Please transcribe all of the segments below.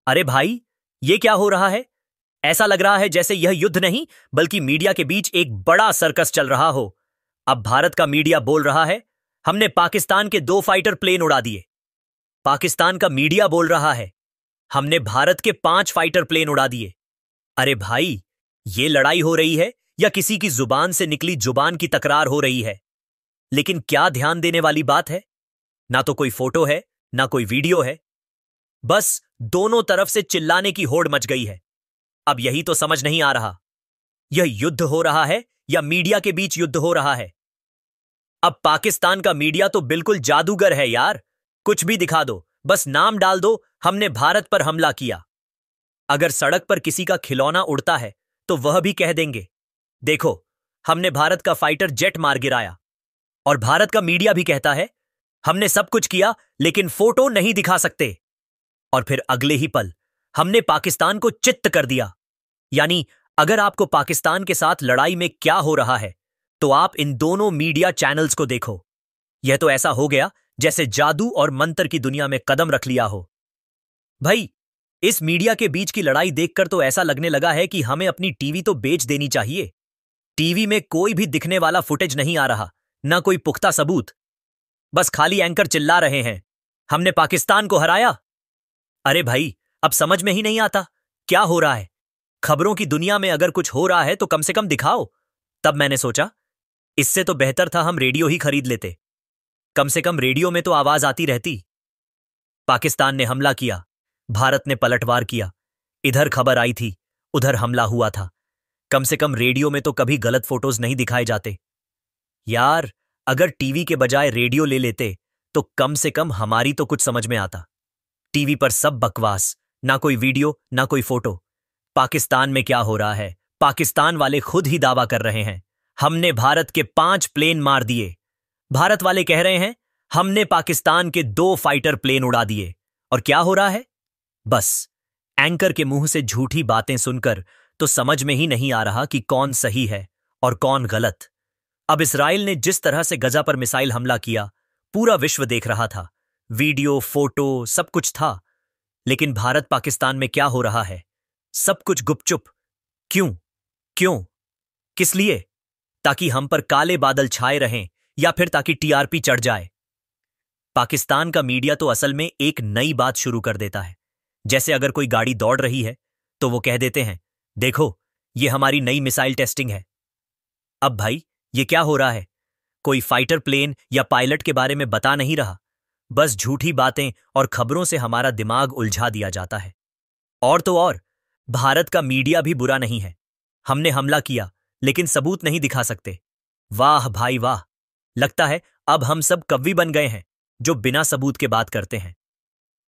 अरे भाई, ये क्या हो रहा है? ऐसा लग रहा है जैसे यह युद्ध नहीं बल्कि मीडिया के बीच एक बड़ा सर्कस चल रहा हो। अब भारत का मीडिया बोल रहा है, हमने पाकिस्तान के 2 फाइटर प्लेन उड़ा दिए। पाकिस्तान का मीडिया बोल रहा है, हमने भारत के 5 फाइटर प्लेन उड़ा दिए। अरे भाई, ये लड़ाई हो रही है या किसी की जुबान से निकली जुबान की तकरार हो रही है? लेकिन क्या ध्यान देने वाली बात है, ना तो कोई फोटो है ना कोई वीडियो है। बस दोनों तरफ से चिल्लाने की होड़ मच गई है। अब यही तो समझ नहीं आ रहा, यह युद्ध हो रहा है या मीडिया के बीच युद्ध हो रहा है। अब पाकिस्तान का मीडिया तो बिल्कुल जादूगर है यार। कुछ भी दिखा दो, बस नाम डाल दो, हमने भारत पर हमला किया। अगर सड़क पर किसी का खिलौना उड़ता है तो वह भी कह देंगे, देखो हमने भारत का फाइटर जेट मार गिराया। और भारत का मीडिया भी कहता है, हमने सब कुछ किया लेकिन फोटो नहीं दिखा सकते। और फिर अगले ही पल हमने पाकिस्तान को चित्त कर दिया। यानी अगर आपको पाकिस्तान के साथ लड़ाई में क्या हो रहा है तो आप इन दोनों मीडिया चैनल्स को देखो। यह तो ऐसा हो गया जैसे जादू और मंत्र की दुनिया में कदम रख लिया हो। भाई, इस मीडिया के बीच की लड़ाई देखकर तो ऐसा लगने लगा है कि हमें अपनी टीवी तो बेच देनी चाहिए। टीवी में कोई भी दिखने वाला फुटेज नहीं आ रहा, ना कोई पुख्ता सबूत। बस खाली एंकर चिल्ला रहे हैं, हमने पाकिस्तान को हराया। अरे भाई, अब समझ में ही नहीं आता क्या हो रहा है। खबरों की दुनिया में अगर कुछ हो रहा है तो कम से कम दिखाओ। तब मैंने सोचा, इससे तो बेहतर था हम रेडियो ही खरीद लेते। कम से कम रेडियो में तो आवाज आती रहती। पाकिस्तान ने हमला किया, भारत ने पलटवार किया। इधर खबर आई थी, उधर हमला हुआ था। कम से कम रेडियो में तो कभी गलत फोटोज नहीं दिखाए जाते। यार, अगर टीवी के बजाय रेडियो ले लेते तो कम से कम हमारी तो कुछ समझ में आता। टीवी पर सब बकवास, ना कोई वीडियो ना कोई फोटो। पाकिस्तान में क्या हो रहा है, पाकिस्तान वाले खुद ही दावा कर रहे हैं, हमने भारत के 5 प्लेन मार दिए। भारत वाले कह रहे हैं, हमने पाकिस्तान के 2 फाइटर प्लेन उड़ा दिए। और क्या हो रहा है? बस एंकर के मुंह से झूठी बातें सुनकर तो समझ में ही नहीं आ रहा कि कौन सही है और कौन गलत। अब इस्राइल ने जिस तरह से गजा पर मिसाइल हमला किया, पूरा विश्व देख रहा था। वीडियो, फोटो सब कुछ था। लेकिन भारत पाकिस्तान में क्या हो रहा है, सब कुछ गुपचुप। क्यों? क्यों? किस लिए? ताकि हम पर काले बादल छाए रहें या फिर ताकि टीआरपी चढ़ जाए? पाकिस्तान का मीडिया तो असल में एक नई बात शुरू कर देता है। जैसे अगर कोई गाड़ी दौड़ रही है तो वो कह देते हैं, देखो ये हमारी नई मिसाइल टेस्टिंग है। अब भाई, ये क्या हो रहा है? कोई फाइटर प्लेन या पायलट के बारे में बता नहीं रहा। बस झूठी बातें और खबरों से हमारा दिमाग उलझा दिया जाता है। और तो और, भारत का मीडिया भी बुरा नहीं है। हमने हमला किया लेकिन सबूत नहीं दिखा सकते। वाह भाई वाह, लगता है अब हम सब कवि बन गए हैं जो बिना सबूत के बात करते हैं।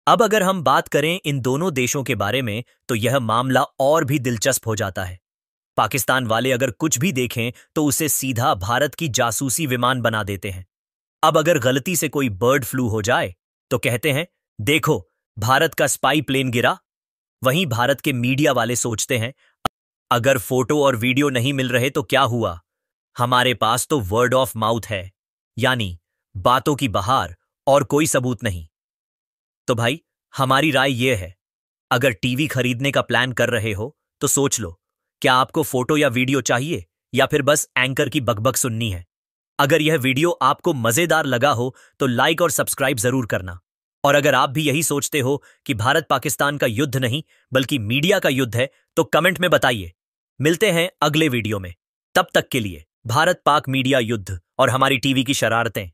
अब अगर हम बात करें इन दोनों देशों के बारे में तो यह मामला और भी दिलचस्प हो जाता है। पाकिस्तान वाले अगर कुछ भी देखें तो उसे सीधा भारत की जासूसी विमान बना देते हैं। अब अगर गलती से कोई बर्ड फ्लू हो जाए तो कहते हैं, देखो भारत का स्पाई प्लेन गिरा। वहीं भारत के मीडिया वाले सोचते हैं, अगर फोटो और वीडियो नहीं मिल रहे तो क्या हुआ, हमारे पास तो वर्ड ऑफ माउथ है, यानी बातों की बहार, और कोई सबूत नहीं। तो भाई, हमारी राय यह है, अगर टीवी खरीदने का प्लान कर रहे हो तो सोच लो, क्या आपको फोटो या वीडियो चाहिए या फिर बस एंकर की बकबक सुननी है। अगर यह वीडियो आपको मजेदार लगा हो तो लाइक और सब्सक्राइब जरूर करना। और अगर आप भी यही सोचते हो कि भारत पाकिस्तान का युद्ध नहीं बल्कि मीडिया का युद्ध है तो कमेंट में बताइए। मिलते हैं अगले वीडियो में। तब तक के लिए भारत पाक मीडिया युद्ध और हमारी टीवी की शरारतें।